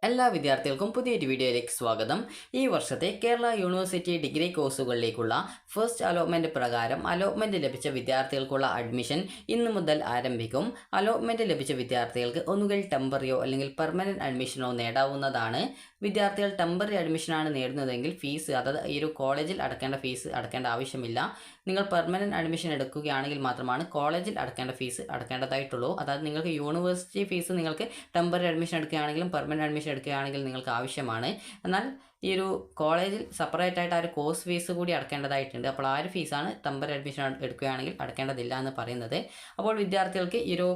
എല്ലാ വിദ്യാർത്ഥികൾക്കും പുതിയൊരു വീഡിയോയിലേക്ക് സ്വാഗതം. ഈ വർഷത്തെ കേരള യൂണിവേഴ്സിറ്റി ഡിഗ്രി കോഴ്സുകളിലേക്കുള്ള ഫസ്റ്റ് അലോട്ട്മെൻറ്റ് പ്രകാരം അലോട്ട്മെൻറ്റ് ലഭിച്ച വിദ്യാർത്ഥികൾക്കുള്ള അഡ്മിഷൻ ഇന്നു മുതൽ ആരംഭിക്കും. അലോട്ട്മെൻറ്റ് ലഭിച്ച വിദ്യാർത്ഥികൾക്ക് ഒന്നുകിൽ ടെമ്പററിയോ അല്ലെങ്കിൽ പെർമനൻറ്റ് അഡ്മിഷനോ നേടാവുന്നതാണ്. വിദ്യാർത്ഥികൾ ടെമ്പററി അഡ്മിഷനാണ് നേടുന്നതെങ്കിൽ ഫീസ്, അതായത് ഈ ഒരു കോളേജിൽ അടക്കേണ്ട ഫീസ് അടക്കേണ്ട ആവശ്യമില്ല. നിങ്ങൾ പെർമനൻറ്റ് അഡ്മിഷൻ എടുക്കുകയാണെങ്കിൽ മാത്രമാണ് കോളേജിൽ അടക്കേണ്ട ഫീസ് അടക്കേണ്ടതായിട്ടുള്ളൂ. അതായത് നിങ്ങൾക്ക് യൂണിവേഴ്സിറ്റി ഫീസ് നിങ്ങൾക്ക് ടെമ്പററി അഡ്മിഷൻ എടുക്കുകയാണെങ്കിലും പെർമനൻറ്റ് അഡ്മിഷൻ എടുക്കുകയാണെങ്കിൽ നിങ്ങൾക്ക് ആവശ്യമാണ്. എന്നാൽ ഈ ഒരു കോളേജിൽ സെപ്പറേറ്റ് ആയിട്ട് ആ ഒരു കോഴ്സ് ഫീസ് കൂടി അടക്കേണ്ടതായിട്ടുണ്ട്. അപ്പോൾ ആ ഒരു ഫീസാണ് ടെമ്പററി അഡ്മിഷൻ എടുക്കുകയാണെങ്കിൽ അടക്കേണ്ടതില്ല എന്ന് പറയുന്നത്. അപ്പോൾ വിദ്യാർത്ഥികൾക്ക് ഈ ഒരു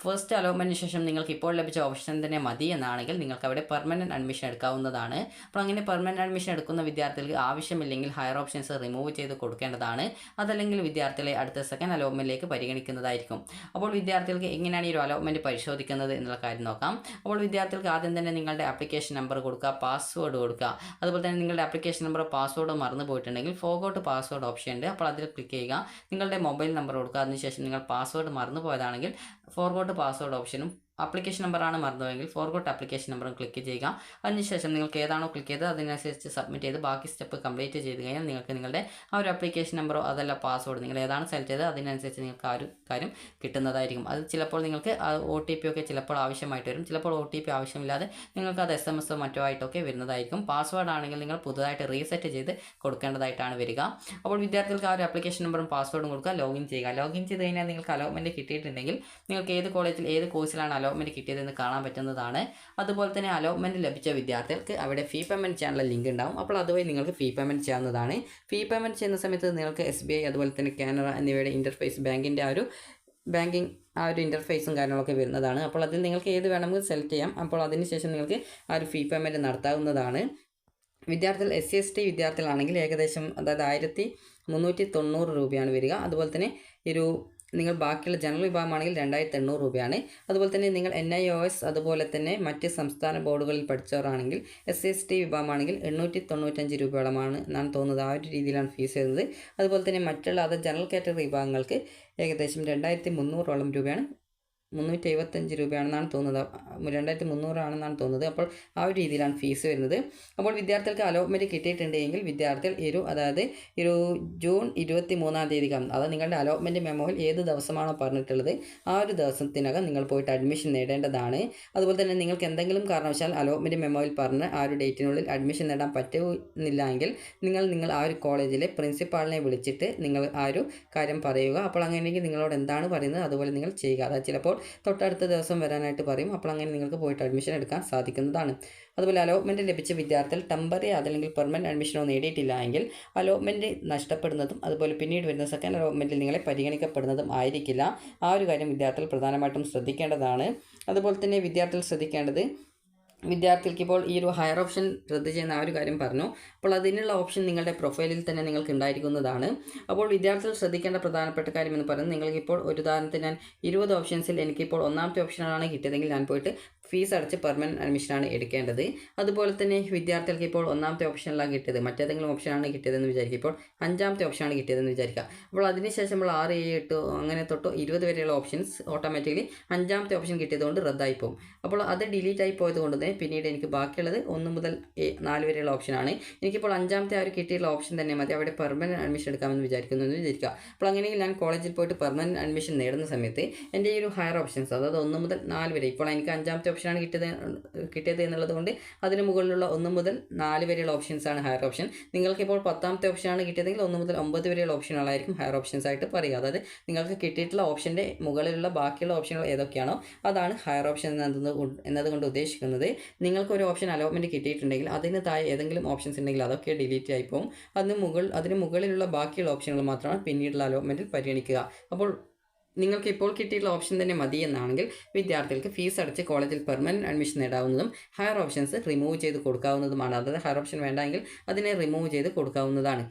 ഫസ്റ്റ് അലോട്ട്മെൻറ്റിന് ശേഷം നിങ്ങൾക്ക് ഇപ്പോൾ ലഭിച്ച ഓപ്ഷൻ തന്നെ മതി എന്നാണെങ്കിൽ നിങ്ങൾക്ക് അവിടെ പെർമനൻറ്റ് അഡ്മിഷൻ എടുക്കാവുന്നതാണ്. അപ്പോൾ അങ്ങനെ പെർമനൻറ്റ് അഡ്മിഷൻ എടുക്കുന്ന വിദ്യാർത്ഥികൾക്ക് ആവശ്യമില്ലെങ്കിൽ ഹയർ ഓപ്ഷൻസ് റിമൂവ് ചെയ്ത് കൊടുക്കേണ്ടതാണ്. അതല്ലെങ്കിൽ വിദ്യാർത്ഥികളെ അടുത്ത സെക്കൻഡ് അലോട്ട്മെൻറ്റിലേക്ക് പരിഗണിക്കുന്നതായിരിക്കും. അപ്പോൾ വിദ്യാർത്ഥികൾക്ക് എങ്ങനെയാണ് ഈ ഒരു അലോട്ട്മെൻറ്റ് പരിശോധിക്കുന്നത് എന്നുള്ള കാര്യം നോക്കാം. അപ്പോൾ വിദ്യാർത്ഥികൾക്ക് ആദ്യം തന്നെ നിങ്ങളുടെ ആപ്ലിക്കേഷൻ നമ്പർ കൊടുക്കുക, പാസ്വേഡ് കൊടുക്കുക. അതുപോലെ തന്നെ നിങ്ങളുടെ ആപ്ലിക്കേഷൻ നമ്പർ പാസ്വേഡ് മറന്നു പോയിട്ടുണ്ടെങ്കിൽ ഫോർഗോട്ട് പാസ്വേഡ് ഓപ്ഷൻ ഉണ്ട്. അപ്പോൾ അതിൽ ക്ലിക്ക് ചെയ്യുക, നിങ്ങളുടെ മൊബൈൽ നമ്പർ കൊടുക്കുക. അതിനുശേഷം നിങ്ങൾ പാസ്വേഡ് മറന്നു പോയതാണെങ്കിൽ ഫോർഗോട്ട് പാസ്വേഡ് ഓപ്ഷനും ആപ്ലിക്കേഷൻ നമ്പറാണ് മറന്നുവെങ്കിൽ ഫോർഗോട്ട് ആപ്ലിക്കേഷൻ നമ്പറും ക്ലിക്ക് ചെയ്യുക. അതിനുശേഷം നിങ്ങൾക്ക് ഏതാണോ ക്ലിക്ക് ചെയ്തത് അതിനനുസരിച്ച് സബ്മിറ്റ് ചെയ്ത് ബാക്കി സ്റ്റെപ്പ് കംപ്ലീറ്റ് ചെയ്ത് കഴിഞ്ഞാൽ നിങ്ങൾക്ക് നിങ്ങളുടെ ആ ഒരു ആപ്ലിക്കേഷൻ നമ്പറോ അതല്ല പാസ്വേഡ് നിങ്ങൾ ഏതാണ് സെലക്ട് ചെയ്തത് അതിനനുസരിച്ച് നിങ്ങൾക്ക് ആ ഒരു കാര്യം കിട്ടുന്നതായിരിക്കും. അത് ചിലപ്പോൾ നിങ്ങൾക്ക് OTP ഒക്കെ ചിലപ്പോൾ ആവശ്യമായിട്ട് വരും, ചിലപ്പോൾ OTP ആവശ്യമില്ലാതെ നിങ്ങൾക്ക് അത് SMS മറ്റോ ആയിട്ടൊക്കെ വരുന്നതായിരിക്കും. പാസ്വേഡ് ആണെങ്കിൽ നിങ്ങൾ പുതുതായിട്ട് റീസെറ്റ് ചെയ്ത് കൊടുക്കേണ്ടതായിട്ടാണ് വരിക. അപ്പോൾ വിദ്യാർത്ഥികൾക്ക് ആ ഒരു ആപ്ലിക്കേഷൻ നമ്പറും പാസ്വേഡും കൊടുക്കുക, ലോഗിൻ ചെയ്യുക. ലോഗിൻ ചെയ്ത് കഴിഞ്ഞാൽ നിങ്ങൾക്ക് അലോട്ട്മെൻറ്റ് കിട്ടിയിട്ടുണ്ടെങ്കിൽ നിങ്ങൾക്ക് ഏത് കോളേജിൽ ഏത് കോഴ്സിലാണ് അലോട്ട്മെൻറ്റ് കിട്ടിയതെന്ന് കാണാൻ പറ്റുന്നതാണ്. അതുപോലെ തന്നെ അലോട്ട്മെൻറ്റ് ലഭിച്ച വിദ്യാർത്ഥികൾക്ക് അവിടെ ഫീ പേയ്മെൻറ്റ് ചെയ്യാനുള്ള ലിങ്ക് ഉണ്ടാവും. അപ്പോൾ അതുവഴി നിങ്ങൾക്ക് ഫീ പേയ്മെൻറ്റ് ചെയ്യാവുന്നതാണ്. ഫീ പേയ്മെൻറ്റ് ചെയ്യുന്ന സമയത്ത് നിങ്ങൾക്ക് SBI അതുപോലെ തന്നെ കാനറ എന്നിവയുടെ ഇൻ്റർഫേസ് ബാങ്കിൻ്റെ ആ ഒരു ബാങ്കിങ് ആ ഒരു ഇൻ്റർഫേസും കാര്യങ്ങളൊക്കെ വരുന്നതാണ്. അപ്പോൾ അതിൽ നിങ്ങൾക്ക് ഏത് വേണമെങ്കിൽ സെലക്ട് ചെയ്യാം. അപ്പോൾ അതിനുശേഷം നിങ്ങൾക്ക് ആ ഒരു ഫീ പേയ്മെൻറ്റ് നടത്താവുന്നതാണ്. വിദ്യാർത്ഥികൾ SC/ST വിദ്യാർത്ഥികളാണെങ്കിൽ ഏകദേശം അതായത് 1390 രൂപയാണ് വരിക. അതുപോലെ തന്നെ ഒരു നിങ്ങൾ ബാക്കിയുള്ള ജനറൽ വിഭാഗമാണെങ്കിൽ 2800 രൂപയാണ്. അതുപോലെ തന്നെ നിങ്ങൾ NIOS അതുപോലെ തന്നെ മറ്റ് സംസ്ഥാന ബോർഡുകളിൽ പഠിച്ചവരാണെങ്കിൽ SC/ST വിഭാഗമാണെങ്കിൽ 895 രൂപയോളമാണ് എന്നാണ് തോന്നുന്നത്. ആ ഒരു രീതിയിലാണ് ഫീസ് വരുന്നത്. അതുപോലെ തന്നെ മറ്റുള്ള അത് ജനറൽ കാറ്റഗറി വിഭാഗങ്ങൾക്ക് ഏകദേശം 2300 രൂപയാണ്, 375 രൂപയാണെന്നാണ് തോന്നുന്നത്, 2300 ആണെന്നാണ് തോന്നുന്നത്. അപ്പോൾ ആ ഒരു രീതിയിലാണ് ഫീസ് വരുന്നത്. അപ്പോൾ വിദ്യാർത്ഥികൾക്ക് അലോട്ട്മെൻറ്റ് കിട്ടിയിട്ടുണ്ടെങ്കിൽ വിദ്യാർത്ഥികൾ അതായത് ജൂൺ 23-ാം തീയതിക്കകം, അതായത് നിങ്ങളുടെ അലോട്ട്മെൻറ്റ് മെമ്മോയിൽ ഏത് ദിവസമാണോ പറഞ്ഞിട്ടുള്ളത് ആ ഒരു ദിവസത്തിനകം നിങ്ങൾ പോയിട്ട് അഡ്മിഷൻ നേടേണ്ടതാണ്. അതുപോലെ തന്നെ നിങ്ങൾക്ക് എന്തെങ്കിലും കാരണവശാൽ അലോട്ട്മെൻറ്റ് മെമ്മോയിൽ പറഞ്ഞ് ആ ഒരു ഡേറ്റിനുള്ളിൽ അഡ്മിഷൻ നേടാൻ പറ്റുന്നില്ല എങ്കിൽ നിങ്ങൾ ആ ഒരു കോളേജിലെ പ്രിൻസിപ്പാളിനെ വിളിച്ചിട്ട് നിങ്ങൾ ആ ഒരു കാര്യം പറയുക. അപ്പോൾ അങ്ങനെയെങ്കിൽ നിങ്ങളോട് എന്താണ് പറയുന്നത് അതുപോലെ നിങ്ങൾ ചെയ്യുക. അതായത് ചിലപ്പോൾ തൊട്ടടുത്ത ദിവസം വരാനായിട്ട് പറയും. അപ്പോൾ അങ്ങനെ നിങ്ങൾക്ക് പോയിട്ട് അഡ്മിഷൻ എടുക്കാൻ സാധിക്കുന്നതാണ്. അതുപോലെ അലോട്ട്മെൻറ്റ് ലഭിച്ച വിദ്യാർത്ഥികൾ ടെമ്പററി അതല്ലെങ്കിൽ പെർമനൻറ്റ് അഡ്മിഷനോ നേടിയിട്ടില്ല എങ്കിൽ അലോട്ട്മെൻറ്റ് നഷ്ടപ്പെടുന്നതും അതുപോലെ പിന്നീട് വരുന്ന സെക്കൻഡ് അലോട്ട്മെൻറ്റിൽ നിങ്ങളെ പരിഗണിക്കപ്പെടുന്നതും ആയിരിക്കില്ല. ആ ഒരു കാര്യം വിദ്യാർത്ഥികൾ പ്രധാനമായിട്ടും ശ്രദ്ധിക്കേണ്ടതാണ്. അതുപോലെ തന്നെ വിദ്യാർത്ഥികൾ ശ്രദ്ധിക്കേണ്ടത്, വിദ്യാർത്ഥികൾക്ക് ഇപ്പോൾ ഈ ഒരു ഹയർ ഓപ്ഷൻ റദ്ദ് ചെയ്യുന്ന ആ ഒരു കാര്യം പറഞ്ഞു. അപ്പോൾ അതിനുള്ള ഓപ്ഷൻ നിങ്ങളുടെ പ്രൊഫൈലിൽ തന്നെ നിങ്ങൾക്ക് ഉണ്ടായിരിക്കുന്നതാണ്. അപ്പോൾ വിദ്യാർത്ഥികൾ ശ്രദ്ധിക്കേണ്ട പ്രധാനപ്പെട്ട കാര്യം എന്ന് പറയുന്നത്, നിങ്ങൾക്കിപ്പോൾ ഒരു ഉദാഹരണത്തിന് ഞാൻ 20 ഓപ്ഷൻസിൽ എനിക്കിപ്പോൾ ഒന്നാമത്തെ ഓപ്ഷനാണ് കിട്ടിയതെങ്കിൽ ഞാൻ പോയിട്ട് ഫീസ് അടച്ച് പെർമനൻറ്റ് അഡ്മിഷനാണ് എടുക്കേണ്ടത്. അതുപോലെ തന്നെ വിദ്യാർത്ഥികൾക്ക് ഇപ്പോൾ ഒന്നാമത്തെ ഓപ്ഷനിലാണ് കിട്ടിയത്, മറ്റേതെങ്കിലും ഓപ്ഷനാണ് കിട്ടിയതെന്ന് വിചാരിക്കുക, ഇപ്പോൾ 5ാമത്തെ ഓപ്ഷനാണ് കിട്ടിയതെന്ന് വിചാരിക്കുക. അപ്പോൾ അതിനുശേഷം 6, 7, 8 അങ്ങനെ തൊട്ട് 20 വരെയുള്ള ഓപ്ഷൻസ് ഓട്ടോമാറ്റിക്കലി 5ാമത്തെ ഓപ്ഷൻ കിട്ടിയതുകൊണ്ട് റദ്ദായി പോകും. അപ്പോൾ അത് ഡിലീറ്റ് ആയി പോയത് കൊണ്ട് തന്നെ പിന്നീട് എനിക്ക് ബാക്കിയുള്ളത് 1 മുതൽ 4 വരെയുള്ള ഓപ്ഷനാണ്. എനിക്കിപ്പോൾ 5ാമത്തെ ആ ഒരു കിട്ടിയുള്ള ഓപ്ഷൻ തന്നെ മതി, അവിടെ പെർമനൻറ്റ് അഡ്മിഷൻ എടുക്കാമെന്ന് വിചാരിക്കുന്നു എന്ന് വിചാരിക്കുക. അപ്പോൾ അങ്ങനെയെങ്കിൽ ഞാൻ കോളേജിൽ പോയിട്ട് പെർമനൻറ്റ് അഡ്മിഷൻ നേടുന്ന സമയത്ത് എൻ്റെ ഈ ഒരു ഹയർ ഓപ്ഷൻസ്, അതായത് 1 മുതൽ 4 വരെ, ഇപ്പോൾ എനിക്ക് 5ാമത്തെ ഓപ്ഷനാണ് കിട്ടിയത് എന്നുള്ളത് കൊണ്ട് അതിന് മുകളിലുള്ള 1 മുതൽ 4 വരെയുള്ള ഓപ്ഷൻസാണ് ഹയർ ഓപ്ഷൻ. നിങ്ങൾക്കിപ്പോൾ 10ാമത്തെ ഓപ്ഷനാണ് കിട്ടിയതെങ്കിൽ 1 മുതൽ 9 വരെയുള്ള ഓപ്ഷനുകളായിരിക്കും ഹയർ ഓപ്ഷൻസ് ആയിട്ട് പറയുക. അതായത് നിങ്ങൾക്ക് കിട്ടിയിട്ടുള്ള ഓപ്ഷൻ്റെ മുകളിലുള്ള ബാക്കിയുള്ള ഓപ്ഷനുകൾ ഏതൊക്കെയാണോ അതാണ് ഹയർ ഓപ്ഷൻ എന്നതുകൊണ്ട് ഉദ്ദേശിക്കുന്നത്. നിങ്ങൾക്കൊരു ഓപ്ഷൻ അലോട്ട്മെൻറ്റ് കിട്ടിയിട്ടുണ്ടെങ്കിൽ അതിന് താഴെ ഏതെങ്കിലും ഓപ്ഷൻസ് ഉണ്ടെങ്കിൽ അതൊക്കെ ഡിലീറ്റ് ആയി പോകും. അതിന് മുകളിലുള്ള ബാക്കിയുള്ള ഓപ്ഷനുകൾ മാത്രമാണ് പിന്നീടുള്ള അലോട്ട്മെൻറ്റിൽ പരിഗണിക്കുക. അപ്പോൾ നിങ്ങൾക്ക് ഇപ്പോൾ കിട്ടിയിട്ടുള്ള ഓപ്ഷൻ തന്നെ മതി എന്നാണെങ്കിൽ വിദ്യാർത്ഥികൾക്ക് ഫീസ് അടച്ച് കോളേജിൽ പെർമനൻറ്റ് അഡ്മിഷൻ നേടാവുന്നതും ഹയർ ഓപ്ഷൻസ് റിമൂവ് ചെയ്ത് കൊടുക്കാവുന്നതുമാണ്. അതായത് ഹയർ ഓപ്ഷൻ വേണ്ടെങ്കിൽ അതിനെ റിമൂവ് ചെയ്ത് കൊടുക്കാവുന്നതാണ്.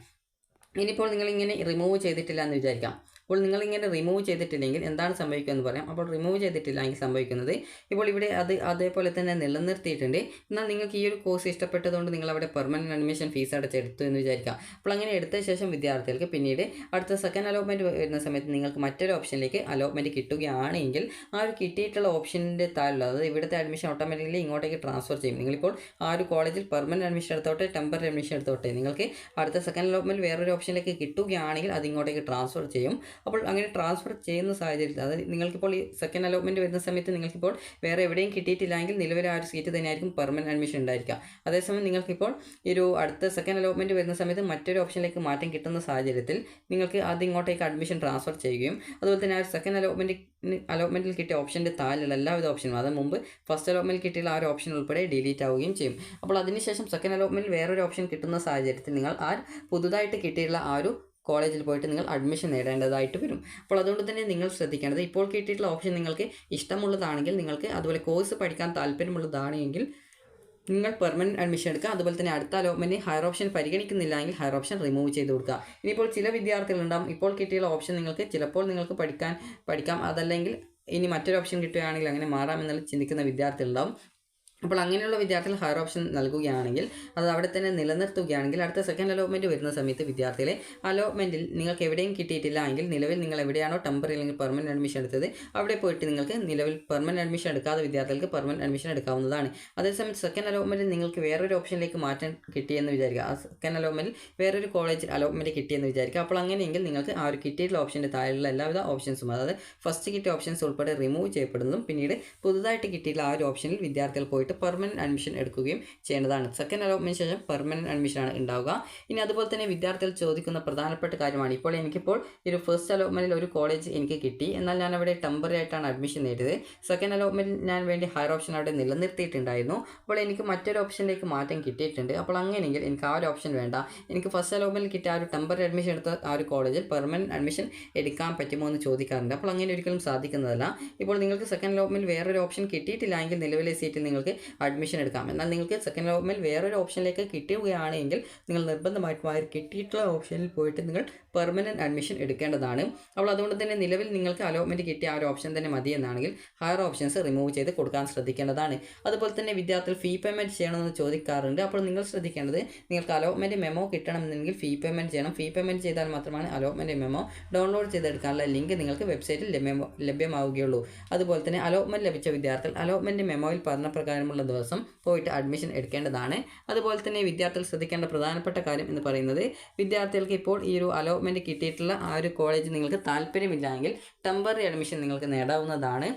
ഇനിയിപ്പോൾ നിങ്ങളിങ്ങനെ റിമൂവ് ചെയ്തിട്ടില്ല എന്ന് വിചാരിക്കാം, അപ്പോൾ നിങ്ങളിങ്ങനെ റിമൂവ് ചെയ്തിട്ടില്ലെങ്കിൽ എന്താണ് സംഭവിക്കുക എന്ന് പറയാം. അപ്പോൾ റിമൂവ് ചെയ്തിട്ടില്ലെങ്കിൽ സംഭവിക്കുന്നത് ഇപ്പോൾ ഇവിടെ അതേപോലെ തന്നെ നിലനിർത്തിയിട്ടുണ്ട്. എന്നാൽ നിങ്ങൾക്ക് ഈ ഒരു കോഴ്സ് ഇഷ്ടപ്പെട്ടതുകൊണ്ട് നിങ്ങൾ അവിടെ പെർമനൻറ്റ് അഡ്മിഷൻ ഫീസ് അടച്ചെടുത്തു എന്ന് വിചാരിക്കാം. അപ്പോൾ അങ്ങനെ എടുത്ത ശേഷം വിദ്യാർത്ഥികൾക്ക് പിന്നീട് അടുത്ത സെക്കൻഡ് അലോട്ട്മെൻറ്റ് വരുന്ന സമയത്ത് നിങ്ങൾക്ക് മറ്റൊരു ഓപ്ഷനിലേക്ക് അലോട്ട്മെൻറ്റ് കിട്ടുകയാണെങ്കിൽ ആ ഒരു കിട്ടിയിട്ടുള്ള ഓപ്ഷൻ്റെ താഴെ, അതായത് ഇവിടുത്തെ അഡ്മിഷൻ ഓട്ടോമാറ്റിക്കലി ഇങ്ങോട്ടേക്ക് ട്രാൻസ്ഫർ ചെയ്യും. നിങ്ങളിപ്പോൾ ആ ഒരു കോളേജിൽ പെർമനൻറ്റ് അഡ്മിഷൻ എടുത്തോട്ടെ ടെമ്പററി അഡ്മിഷൻ എടുത്തോട്ടെ, നിങ്ങൾക്ക് അടുത്ത സെക്കൻഡ് അലോട്ട്മെൻറ്റ് വേറൊരു ഓപ്ഷനിലേക്ക് കിട്ടുകയാണെങ്കിൽ അത് ഇങ്ങോട്ടേക്ക് ട്രാൻസ്ഫർ ചെയ്യും. അപ്പോൾ അങ്ങനെ ട്രാൻസ്ഫർ ചെയ്യുന്ന സാഹചര്യത്തിൽ, അതായത് നിങ്ങൾക്കിപ്പോൾ ഈ സെക്കൻഡ് അലോട്ട്മെൻറ്റ് വരുന്ന സമയത്ത് നിങ്ങൾക്കിപ്പോൾ വേറെ എവിടെയും കിട്ടിയിട്ടില്ലെങ്കിൽ നിലവിലെ ആ ഒരു സീറ്റ് തന്നെയായിരിക്കും പെർമനൻറ്റ് അഡ്മിഷൻ ഉണ്ടായിരിക്കുക. അതേസമയം നിങ്ങൾക്കിപ്പോൾ ഈ ഒരു അടുത്ത സെക്കൻഡ് അലോട്ട്മെൻറ്റ് വരുന്ന സമയത്ത് മറ്റൊരു ഓപ്ഷനിലേക്ക് മാറ്റം കിട്ടുന്ന സാഹചര്യത്തിൽ നിങ്ങൾക്ക് അത് ഇങ്ങോട്ടേക്ക് അഡ്മിഷൻ ട്രാൻസ്ഫർ ചെയ്യുകയും അതുപോലെ തന്നെ ആ ഒരു സെക്കൻഡ് അലോട്ട്മെൻറ്റിൽ കിട്ടിയ ഓപ്ഷൻ്റെ താഴെയുള്ള എല്ലാവിധ ഓപ്ഷനും, അത് മുമ്പ് ഫസ്റ്റ് അലോട്ട്മെൻറ്റിൽ കിട്ടിയുള്ള ആ ഒരു ഓപ്ഷൻ ഉൾപ്പെടെ ഡിലീറ്റ് ആവുകയും ചെയ്യും. അപ്പോൾ അതിനുശേഷം സെക്കൻഡ് അലോട്ട്മെൻറ്റിൽ വേറൊരു ഓപ്ഷൻ കിട്ടുന്ന സാഹചര്യത്തിൽ നിങ്ങൾ ആ പുതുതായിട്ട് കിട്ടിയുള്ള ആ ഒരു കോളേജിൽ പോയിട്ട് നിങ്ങൾ അഡ്മിഷൻ നേടേണ്ടതായിട്ട് വരും. അപ്പോൾ അതുകൊണ്ട് തന്നെ നിങ്ങൾ ശ്രദ്ധിക്കേണ്ടത്, ഇപ്പോൾ കിട്ടിയിട്ടുള്ള ഓപ്ഷൻ നിങ്ങൾക്ക് ഇഷ്ടമുള്ളതാണെങ്കിൽ, നിങ്ങൾക്ക് അതുപോലെ കോഴ്സ് പഠിക്കാൻ താല്പര്യമുള്ളതാണെങ്കിൽ നിങ്ങൾ പെർമനൻറ്റ് അഡ്മിഷൻ എടുക്കുക. അതുപോലെ തന്നെ അടുത്ത അലോട്ട്മെൻറ്റ് ഹയർ ഓപ്ഷൻ പരിഗണിക്കുന്നില്ല എങ്കിൽ ഹയർ ഓപ്ഷൻ റിമൂവ് ചെയ്ത് കൊടുക്കുക. ഇനിയിപ്പോൾ ചില വിദ്യാർത്ഥികളുണ്ടാകും ഇപ്പോൾ കിട്ടിയുള്ള ഓപ്ഷൻ നിങ്ങൾക്ക് പഠിക്കാം, അതല്ലെങ്കിൽ ഇനി മറ്റൊരു ഓപ്ഷൻ കിട്ടുകയാണെങ്കിൽ അങ്ങനെ മാറാമെന്നുള്ള ചിന്തിക്കുന്ന വിദ്യാർത്ഥികളുണ്ടാകും. അപ്പോൾ അങ്ങനെയുള്ള വിദ്യാർത്ഥികൾ ഹയർ ഓപ്ഷൻ നൽകുകയാണെങ്കിൽ, അത് അവിടെ തന്നെ നിലനിർത്തുകയാണെങ്കിൽ അടുത്ത സെക്കൻഡ് അലോട്ട്മെൻറ്റ് വരുന്ന സമയത്ത് വിദ്യാർത്ഥികളെ അലോട്ട്മെൻറ്റിൽ നിങ്ങൾക്ക് എവിടെയും കിട്ടിയിട്ടില്ല എങ്കിൽ നിലവിൽ നിങ്ങൾ എവിടെയാണോ ടെമ്പററി അല്ലെങ്കിൽ പെർമനൻറ്റ് അഡ്മിഷൻ എടുത്തത് അവിടെ പോയിട്ട് നിങ്ങൾക്ക് നിലവിൽ പെർമനൻറ്റ് അഡ്മിഷൻ എടുക്കാതെ വിദ്യാർത്ഥികൾക്ക് പെർമനൻറ്റ് അഡ്മിഷൻ എടുക്കാവുന്നതാണ്. അതേസമയം സെക്കൻഡ് അലോട്ട്മെൻറ്റിൽ നിങ്ങൾക്ക് വേറൊരു ഓപ്ഷനിലേക്ക് മാറ്റം കിട്ടിയെന്ന് വിചാരിക്കുക, ആ സെക്കൻഡ് അലോട്ട്മെൻറ്റിൽ വേറൊരു കോളേജിൽ അലോട്ട്മെൻറ്റ് കിട്ടിയെന്ന് വിചാരിക്കുക. അപ്പോൾ അങ്ങനെയെങ്കിൽ നിങ്ങൾക്ക് ആ ഒരു കിട്ടിയിട്ടുള്ള ഓപ്ഷൻ്റെ താഴെയുള്ള എല്ലാവിധ ഓപ്ഷൻസും, അതായത് ഫസ്റ്റ് കിട്ടിയ ഓപ്ഷൻസ് ഉൾപ്പെടെ റിമൂവ് ചെയ്യപ്പെടുന്നതും പിന്നീട് പുതുതായിട്ട് കിട്ടിയിട്ടുള്ള ആ ഒരു ഓപ്ഷനിൽ വിദ്യാർത്ഥികൾ പോയിട്ട് പെർമനൻറ്റ് അഡ്മിഷൻ എടുക്കുകയും ചെയ്യേണ്ടതാണ്. സെക്കൻഡ് അലോട്ട്മെൻറ്റിന് ശേഷം പെർമനൻറ്റ് അഡ്മിഷനാണ് ഉണ്ടാവുക. ഇനി അതുപോലെ തന്നെ വിദ്യാർത്ഥികൾ ചോദിക്കുന്ന പ്രധാനപ്പെട്ട കാര്യമാണ്, എനിക്കിപ്പോൾ ഒരു ഫസ്റ്റ് അലോട്ട്മെൻറ്റിൽ ഒരു കോളേജ് എനിക്ക് കിട്ടി, എന്നാൽ ഞാൻ അവിടെ ടെമ്പററി ആയിട്ടാണ് അഡ്മിഷൻ നേടിയത്. സെക്കൻഡ് അലോട്ട്മെൻറ്റിൽ ഞാൻ വേണ്ടി ഹയർ ഓപ്ഷൻ അവിടെ നിലനിർത്തിയിട്ടുണ്ടായിരുന്നു. അപ്പോൾ എനിക്ക് മറ്റൊരു ഓപ്ഷനിലേക്ക് മാറ്റം കിട്ടിയിട്ടുണ്ട്. അപ്പോൾ അങ്ങനെയെങ്കിൽ എനിക്ക് ആ ഒരു ഓപ്ഷൻ വേണ്ട, എനിക്ക് ഫസ്റ്റ് അലോട്ട്മെൻറ്റിൽ കിട്ടിയ ആ ഒരു ടെമ്പററി അഡ്മിഷൻ എടുത്ത ആ ഒരു കോളേജിൽ പെർമനൻറ്റ് അഡ്മിഷൻ എടുക്കാൻ പറ്റുമോ എന്ന് ചോദിക്കാറുണ്ട്. അപ്പോൾ അങ്ങനെ ഒരിക്കലും സാധിക്കുന്നതല്ല. ഇപ്പോൾ നിങ്ങൾക്ക് സെക്കൻഡ് അലോട്ട്മെൻറ്റിൽ വേറൊരു ഓപ്ഷൻ കിട്ടിയിട്ടില്ല എങ്കിൽ നിലവിലെ സീറ്റിൽ നിങ്ങൾക്ക് അഡ്മിഷൻ എടുക്കാം. എന്നാൽ നിങ്ങൾക്ക് സെക്കൻഡ് അലോട്ട്മെൻറ്റിൽ വേറൊരു ഓപ്ഷനിലേക്ക് കിട്ടുകയാണെങ്കിൽ നിങ്ങൾ നിർബന്ധമായിട്ടും ആ കിട്ടിയിട്ടുള്ള ഓപ്ഷനിൽ പോയിട്ട് നിങ്ങൾ പെർമനൻറ്റ് അഡ്മിഷൻ എടുക്കേണ്ടതാണ്. അപ്പോൾ അതുകൊണ്ട് തന്നെ നിലവിൽ നിങ്ങൾക്ക് അലോട്ട്മെൻറ്റ് കിട്ടിയ ആ ഒരു ഓപ്ഷൻ തന്നെ മതി എന്നാണെങ്കിൽ ഹയർ ഓപ്ഷൻസ് റിമൂവ് ചെയ്ത് കൊടുക്കാൻ ശ്രദ്ധിക്കേണ്ടതാണ്. അതുപോലെ തന്നെ വിദ്യാർത്ഥികൾ ഫീ പേയ്മെൻറ്റ് ചെയ്യണമെന്ന് ചോദിക്കാറുണ്ട്. അപ്പോൾ നിങ്ങൾ ശ്രദ്ധിക്കേണ്ടത്, നിങ്ങൾക്ക് അലോട്ട്മെൻറ്റ് മെമ്മോ കിട്ടണമെന്നുണ്ടെങ്കിൽ ഫീ പേയ്മെൻറ്റ് ചെയ്യണം. ഫീ പേയ്മെൻറ്റ് ചെയ്താൽ മാത്രമാണ് അലോട്ട്മെൻറ്റ് മെമ്മോ ഡൗൺലോഡ് ചെയ്തെടുക്കാനുള്ള ലിങ്ക് നിങ്ങൾക്ക് വെബ്സൈറ്റിൽ ലഭ്യമാവുകയുള്ളൂ. അതുപോലെ തന്നെ അലോട്ട്മെൻറ്റ് ലഭിച്ച വിദ്യാർത്ഥികൾ അലോട്ട്മെൻറ്റ് മെമ്മോയിൽ പറഞ്ഞ പ്രകാരമുള്ള ദിവസം പോയിട്ട് അഡ്മിഷൻ എടുക്കേണ്ടതാണ്. അതുപോലെ തന്നെ വിദ്യാർത്ഥികൾ ശ്രദ്ധിക്കേണ്ട പ്രധാനപ്പെട്ട കാര്യം എന്ന് പറയുന്നത്, വിദ്യാർത്ഥികൾക്ക് ഇപ്പോൾ ഈ ഒരു അലോട്ട്മെൻറ്റ് കിട്ടിയിട്ടുള്ള ആ ഒരു കോളേജ് നിങ്ങൾക്ക് താല്പര്യമില്ല എങ്കിൽ ടെമ്പററി അഡ്മിഷൻ നിങ്ങൾക്ക് നേടാവുന്നതാണ്.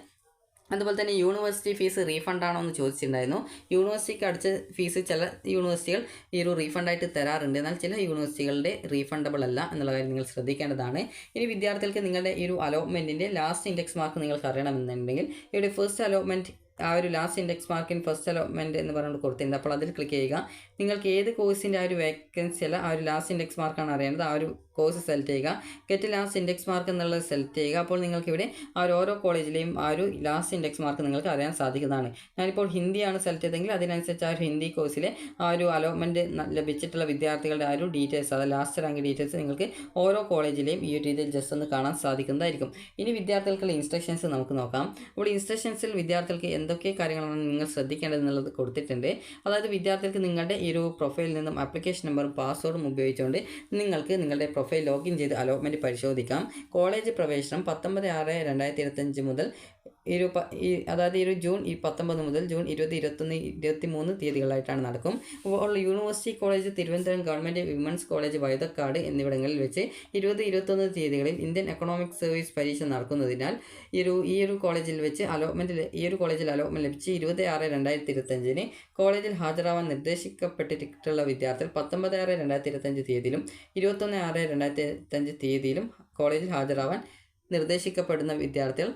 അതുപോലെ തന്നെ യൂണിവേഴ്സിറ്റി ഫീസ് റീഫണ്ട് ആണോ എന്ന് ചോദിച്ചിട്ടുണ്ടായിരുന്നു. യൂണിവേഴ്സിറ്റിക്ക് അടിച്ച ഫീസ് ചില യൂണിവേഴ്സിറ്റികൾ ഈ ഒരു റീഫണ്ടായിട്ട് തരാറുണ്ട്, എന്നാൽ ചില യൂണിവേഴ്സിറ്റികളുടെ റീഫണ്ടബിൾ അല്ല എന്നുള്ള കാര്യം നിങ്ങൾ ശ്രദ്ധിക്കേണ്ടതാണ്. ഇനി വിദ്യാർത്ഥികൾക്ക് നിങ്ങളുടെ ഈ ഒരു അലോട്ട്മെൻറ്റിൻ്റെ ലാസ്റ്റ് ഇൻഡെക്സ് മാർക്ക് നിങ്ങൾക്ക് അറിയണമെന്നുണ്ടെങ്കിൽ ഇവിടെ ഫസ്റ്റ് അലോട്ട്മെൻറ്റ് ആ ഒരു ലാസ്റ്റ് ഇൻഡെക്സ് മാർക്കിൻ ഫസ്റ്റ് അലോട്ട്മെൻറ്റ് എന്ന് പറഞ്ഞുകൊണ്ട് കൊടുത്തിട്ടുണ്ട്. അപ്പോൾ അതിൽ ക്ലിക്ക് ചെയ്യുക. നിങ്ങൾക്ക് ഏത് കോഴ്സിൻ്റെ ആ ഒരു വേക്കൻസി അല്ല, ആ ഒരു ലാസ്റ്റ് ഇൻഡെക്സ് മാർക്കാണ് അറിയേണ്ടത്. ആ ഒരു കോഴ്സ് സെലക്ട് ചെയ്യുക. ഗെറ്റ് ലാസ്റ്റ് ഇൻഡെക്സ് മാർക്ക് എന്നുള്ളത് സെലക്ട് ചെയ്യുക. അപ്പോൾ നിങ്ങൾക്കിവിടെ ആ ഒരു ഓരോ കോളേജിലെയും ആ ഒരു ലാസ്റ്റ് ഇൻഡെക്സ് മാർക്ക് നിങ്ങൾക്ക് അറിയാൻ സാധിക്കുന്നതാണ്. ഞാനിപ്പോൾ ഹിന്ദിയാണ് സെലക്ട് ചെയ്തെങ്കിൽ അതിനനുസരിച്ച് ആ ഒരു ഹിന്ദി കോഴ്സിലെ ആ ഒരു അലോട്ട്മെൻറ്റ് ലഭിച്ചിട്ടുള്ള വിദ്യാർത്ഥികളുടെ ആ ഒരു ഡീറ്റെയിൽസ്, അത് ലാസ്റ്റ് റാങ്ക് ഡീറ്റെയിൽസ് നിങ്ങൾക്ക് ഓരോ കോളേജിലെയും ഈ ഒരു രീതിയിൽ ജസ്റ്റ് ഒന്ന് കാണാൻ സാധിക്കുന്നതായിരിക്കും. ഇനി വിദ്യാർത്ഥികൾക്കുള്ള ഇൻസ്ട്രക്ഷൻസ് നമുക്ക് നോക്കാം. അപ്പോൾ ഇൻസ്ട്രക്ഷൻസിൽ വിദ്യാർത്ഥികൾക്ക് എന്തൊക്കെ കാര്യങ്ങളാണ് നിങ്ങൾ ശ്രദ്ധിക്കേണ്ടതെന്നുള്ളത് കൊടുത്തിട്ടുണ്ട്. അതായത് വിദ്യാർത്ഥികൾക്ക് നിങ്ങളുടെ ഈ ഒരു പ്രൊഫൈലിൽ നിന്നും ആപ്ലിക്കേഷൻ നമ്പറും പാസ്വേഡും ഉപയോഗിച്ചുകൊണ്ട് നിങ്ങൾക്ക് നിങ്ങളുടെ പ്രൊഫൈൽ ലോഗിൻ ചെയ്ത് അലോട്ട്മെൻറ്റ് പരിശോധിക്കാം. കോളേജ് പ്രവേശനം 19/6/2025 മുതൽ അതായത് ഈ ഒരു ജൂൺ 19 മുതൽ ജൂൺ 20, 21, 23 തീയതികളായിട്ടാണ് നടക്കും. അപ്പോൾ university college Thiruvananthapuram, government women's college Vazhuthacaud എന്നിവിടങ്ങളിൽ വെച്ച് 20, 21 തീയതികളിൽ ഇന്ത്യൻ എക്കണോമിക് സർവീസ് പരീക്ഷ നടക്കുന്നതിനാൽ ഈ ഒരു കോളേജിൽ വെച്ച് ഈ ഒരു കോളേജിൽ അലോട്ട്മെൻറ്റ് ലഭിച്ച് 20/6/2025 കോളേജിൽ ഹാജരാവാൻ നിർദ്ദേശിക്കപ്പെട്ടിട്ടുള്ള വിദ്യാർത്ഥികൾ 19/6/2025 തീയതിയിലും 21/6/2025 തീയതിയിലും കോളേജിൽ ഹാജരാവാൻ നിർദ്ദേശിക്കപ്പെടുന്ന വിദ്യാർത്ഥികൾ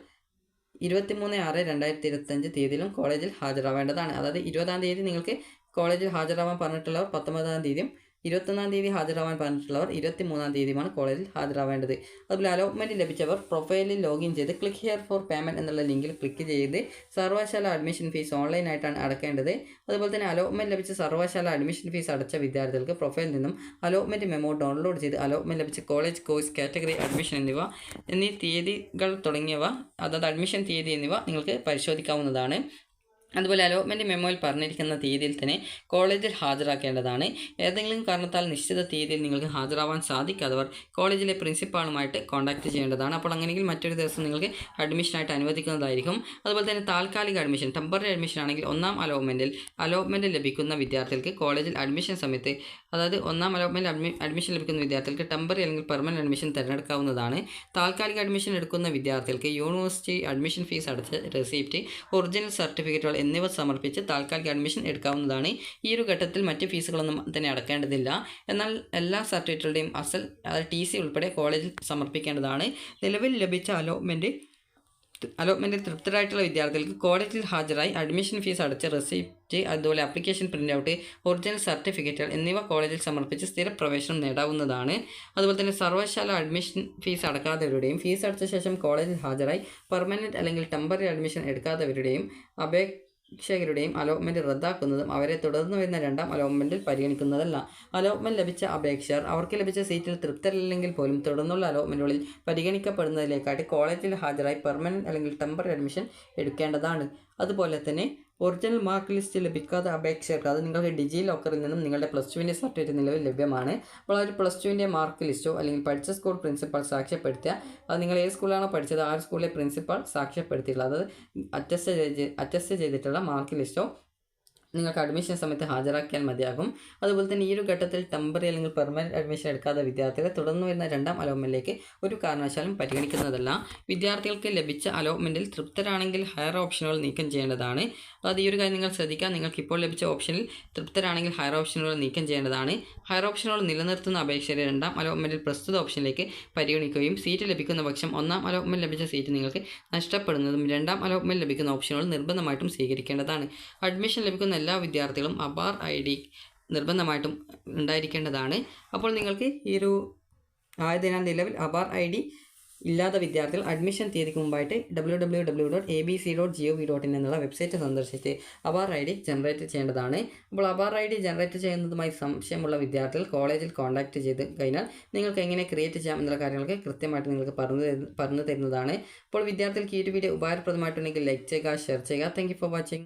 23/6/2025 തീയതിയിലും കോളേജിൽ ഹാജരാവേണ്ടതാണ്. അതായത് 20-ാം തീയതി നിങ്ങൾക്ക് കോളേജിൽ ഹാജരാവാൻ പറഞ്ഞിട്ടുള്ളവർ 19-ാം തീയതിയും 21-ാം തീയതി ഹാജരാവാൻ പറഞ്ഞിട്ടുള്ളവർ 23-ാം തീയതിയുമാണ് കോളേജിൽ ഹാജരാവേണ്ടത്. അതുപോലെ അലോട്ട്മെൻറ്റ് ലഭിച്ചവർ പ്രൊഫൈലിൽ ലോഗിൻ ചെയ്ത് ക്ലിക്ക് ഹിയർ ഫോർ പേയ്മെൻറ്റ് എന്നുള്ള ലിങ്കിൽ ക്ലിക്ക് ചെയ്ത് സർവകലാശാല അഡ്മിഷൻ ഫീസ് ഓൺലൈനായിട്ടാണ് അടക്കേണ്ടത്. അതുപോലെ തന്നെ അലോട്ട്മെൻറ്റ് ലഭിച്ച സർവകലാശാല അഡ്മിഷൻ ഫീസ് അടച്ച വിദ്യാർത്ഥികൾക്ക് പ്രൊഫൈലിൽ നിന്നും അലോട്ട്മെൻറ്റ് മെമ്മോ ഡൗൺലോഡ് ചെയ്ത് അലോട്ട്മെൻറ്റ് ലഭിച്ച കോളേജ്, കോഴ്സ്, കാറ്റഗറി, അഡ്മിഷൻ എന്നീ തീയതികൾ തുടങ്ങിയവ, അതായത് അഡ്മിഷൻ തീയതി എന്നിവ നിങ്ങൾക്ക് പരിശോധിക്കാവുന്നതാണ്. അതുപോലെ അലോട്ട്മെൻറ്റ് മെമ്മോയിൽ പറഞ്ഞിരിക്കുന്ന തീയതിയിൽ തന്നെ കോളേജിൽ ഹാജരാക്കേണ്ടതാണ്. ഏതെങ്കിലും കാരണത്താൽ നിശ്ചിത തീയതിയിൽ നിങ്ങൾക്ക് ഹാജരാവാൻ സാധിക്കാത്തവർ കോളേജിലെ പ്രിൻസിപ്പാളുമായിട്ട് കോൺടാക്റ്റ് ചെയ്യേണ്ടതാണ്. അപ്പോൾ അങ്ങനെയെങ്കിൽ മറ്റൊരു ദിവസം നിങ്ങൾക്ക് അഡ്മിഷനായിട്ട് അനുവദിക്കുന്നതായിരിക്കും. അതുപോലെ തന്നെ താൽക്കാലിക അഡ്മിഷൻ, ടെമ്പററി അഡ്മിഷൻ ആണെങ്കിൽ ഒന്നാം അലോട്ട്മെൻറ്റ് ലഭിക്കുന്ന വിദ്യാർത്ഥികൾക്ക് കോളേജിൽ അഡ്മിഷൻ സമയത്ത്, അതായത് ഒന്നാം അലോട്ട്മെൻറ്റ് അഡ്മിഷൻ ലഭിക്കുന്ന വിദ്യാർത്ഥികൾക്ക് ടെമ്പററി അല്ലെങ്കിൽ പെർമനൻറ്റ് അഡ്മിഷൻ തിരഞ്ഞെടുക്കാവുന്നതാണ്. താൽക്കാലിക അഡ്മിഷൻ എടുക്കുന്ന വിദ്യാർത്ഥികൾക്ക് യൂണിവേഴ്സിറ്റി അഡ്മിഷൻ ഫീസ് അടച്ച റെസിപ്റ്റ്, ഒറിജിനൽ സർട്ടിഫിക്കറ്റുകൾ എന്നിവ സമർപ്പിച്ച് താൽക്കാലിക അഡ്മിഷൻ എടുക്കാവുന്നതാണ്. ഈ ഒരു ഘട്ടത്തിൽ മറ്റ് ഫീസുകളൊന്നും തന്നെ അടക്കേണ്ടതില്ല. എന്നാൽ എല്ലാ സർട്ടിഫിക്കറ്റുകളുടെയും അസൽ, അതായത് TC ഉൾപ്പെടെ കോളേജിൽ സമർപ്പിക്കേണ്ടതാണ്. നിലവിൽ ലഭിച്ച അലോട്ട്മെൻറ്റിൽ തൃപ്തരായിട്ടുള്ള വിദ്യാർത്ഥികൾക്ക് കോളേജിൽ ഹാജരായി അഡ്മിഷൻ ഫീസ് അടച്ച റെസിപ്റ്റ്, അതുപോലെ ആപ്ലിക്കേഷൻ പ്രിൻ്റ് ഔട്ട്, ഒറിജിനൽ സർട്ടിഫിക്കറ്റുകൾ എന്നിവ കോളേജിൽ സമർപ്പിച്ച് സ്ഥിരപ്രവേശനം നേടാവുന്നതാണ്. അതുപോലെ തന്നെ സർവകലാശാല അഡ്മിഷൻ ഫീസ് അടക്കാത്തവരുടെയും ഫീസ് അടച്ച ശേഷം കോളേജിൽ ഹാജരായി പെർമനൻറ്റ് അല്ലെങ്കിൽ ടെമ്പററി അഡ്മിഷൻ എടുക്കാത്തവരുടെയും അപേക്ഷകരുടെയും അലോട്ട്മെൻറ്റ് റദ്ദാക്കുന്നതും അവരെ തുടർന്ന് വരുന്ന രണ്ടാം അലോട്ട്മെൻറ്റിൽ പരിഗണിക്കുന്നതല്ല. അലോട്ട്മെൻറ്റ് ലഭിച്ച അപേക്ഷകർ അവർക്ക് ലഭിച്ച സീറ്റിൽ തൃപ്തരല്ലെങ്കിൽ പോലും തുടർന്നുള്ള അലോട്ട്മെൻറ്റുകളിൽ പരിഗണിക്കപ്പെടുന്നതിലേക്കായിട്ട് കോളേജിൽ ഹാജരായി പെർമനൻറ്റ് അല്ലെങ്കിൽ ടെമ്പററി അഡ്മിഷൻ എടുക്കേണ്ടതാണ്. അതുപോലെ തന്നെ ഒറിജിനൽ മാർക്ക് ലിസ്റ്റ് ലഭിക്കാത്ത അപേക്ഷകർക്ക്, അത് നിങ്ങൾക്ക് ഡിജി ലോക്കറിൽ നിന്നും നിങ്ങളുടെ +2ൻ്റെ സർട്ടിഫിക്കറ്റ് നിലവിൽ ലഭ്യമാണ്. അപ്പോൾ ആ ഒരു +2ൻ്റെ മാർക്ക് ലിസ്റ്റോ അല്ലെങ്കിൽ പഠിച്ച സ്കൂൾ പ്രിൻസിപ്പാൾ സാക്ഷ്യപ്പെടുത്തുക. അത് നിങ്ങൾ ഏത് സ്കൂളിലാണോ പഠിച്ചത് ആ ഒരു സ്കൂളിലെ പ്രിൻസിപ്പാൾ സാക്ഷ്യപ്പെടുത്തിയിട്ടുള്ളത്, അതായത് അറ്റസ്റ്റ് ചെയ്തിട്ടുള്ള മാർക്ക് ലിസ്റ്റോ നിങ്ങൾക്ക് അഡ്മിഷൻ സമയത്ത് ഹാജരാക്കിയാൽ മതിയാകും. അതുപോലെ തന്നെ ഈ ഒരു ഘട്ടത്തിൽ ടെമ്പററി അല്ലെങ്കിൽ പെർമനൻറ്റ് അഡ്മിഷൻ എടുക്കാത്ത വിദ്യാർത്ഥികളെ തുടർന്ന് വരുന്ന രണ്ടാം അലോട്ട്മെൻറ്റിലേക്ക് ഒരു കാരണവശാലും പരിഗണിക്കുന്നതല്ല. വിദ്യാർത്ഥികൾക്ക് ലഭിച്ച അലോട്ട്മെൻറ്റിൽ തൃപ്തരാണെങ്കിൽ ഹയർ ഓപ്ഷനുകൾ നീക്കം ചെയ്യേണ്ടതാണ്. അതായത് ഈ ഒരു കാര്യം നിങ്ങൾ ശ്രദ്ധിക്കുക. നിങ്ങൾക്ക് ഇപ്പോൾ ലഭിച്ച ഓപ്ഷനിൽ തൃപ്തരാണെങ്കിൽ ഹയർ ഓപ്ഷനുകൾ നീക്കം ചെയ്യേണ്ടതാണ്. ഹയർ ഓപ്ഷനുകൾ നിലനിർത്തുന്ന അപേക്ഷയുടെ രണ്ടാം അലോട്ട്മെൻറ്റിൽ പ്രസ്തുത ഓപ്ഷനിലേക്ക് പരിഗണിക്കുകയും സീറ്റ് ലഭിക്കുന്ന പക്ഷം ഒന്നാം അലോട്ട്മെൻറ്റ് ലഭിച്ച സീറ്റ് നിങ്ങൾക്ക് നഷ്ടപ്പെടുന്നതും രണ്ടാം അലോട്ട്മെൻറ്റ് ലഭിക്കുന്ന ഓപ്ഷനുകൾ നിർബന്ധമായിട്ടും സ്വീകരിക്കേണ്ടതാണ്. അഡ്മിഷൻ ലഭിക്കുന്ന എല്ലാ വിദ്യാർത്ഥികളും അബാർ ID നിർബന്ധമായിട്ടും ഉണ്ടായിരിക്കേണ്ടതാണ്. അപ്പോൾ നിങ്ങൾക്ക് ഈ ഒരു ആയതിനാൽ നിലവിൽ അബാർ ID ഇല്ലാത്ത വിദ്യാർത്ഥികൾ അഡ്മിഷൻ തീയതിക്ക് മുമ്പായിട്ട് www.abc.gov.in എന്നുള്ള വെബ്സൈറ്റ് സന്ദർശിച്ച് അബാർ ID ജനറേറ്റ് ചെയ്യേണ്ടതാണ്. അപ്പോൾ അബാർ ID ജനറേറ്റ് ചെയ്യുന്നതുമായി സംശയമുള്ള വിദ്യാർത്ഥികൾ കോളേജിൽ കോൺടാക്റ്റ് ചെയ്ത് കഴിഞ്ഞാൽ നിങ്ങൾക്ക് എങ്ങനെ ക്രിയേറ്റ് ചെയ്യാം എന്നുള്ള കാര്യങ്ങളൊക്കെ കൃത്യമായിട്ട് നിങ്ങൾക്ക് പറഞ്ഞു തരുന്നതാണ്. അപ്പോൾ വിദ്യാർത്ഥികൾക്ക് ഈ ഒരു വീഡിയോ ഉപകാരപ്രദമായിട്ടുണ്ടെങ്കിൽ ലൈക്ക് ചെയ്യുക, ഷെയർ ചെയ്യുക. Thank you for watching.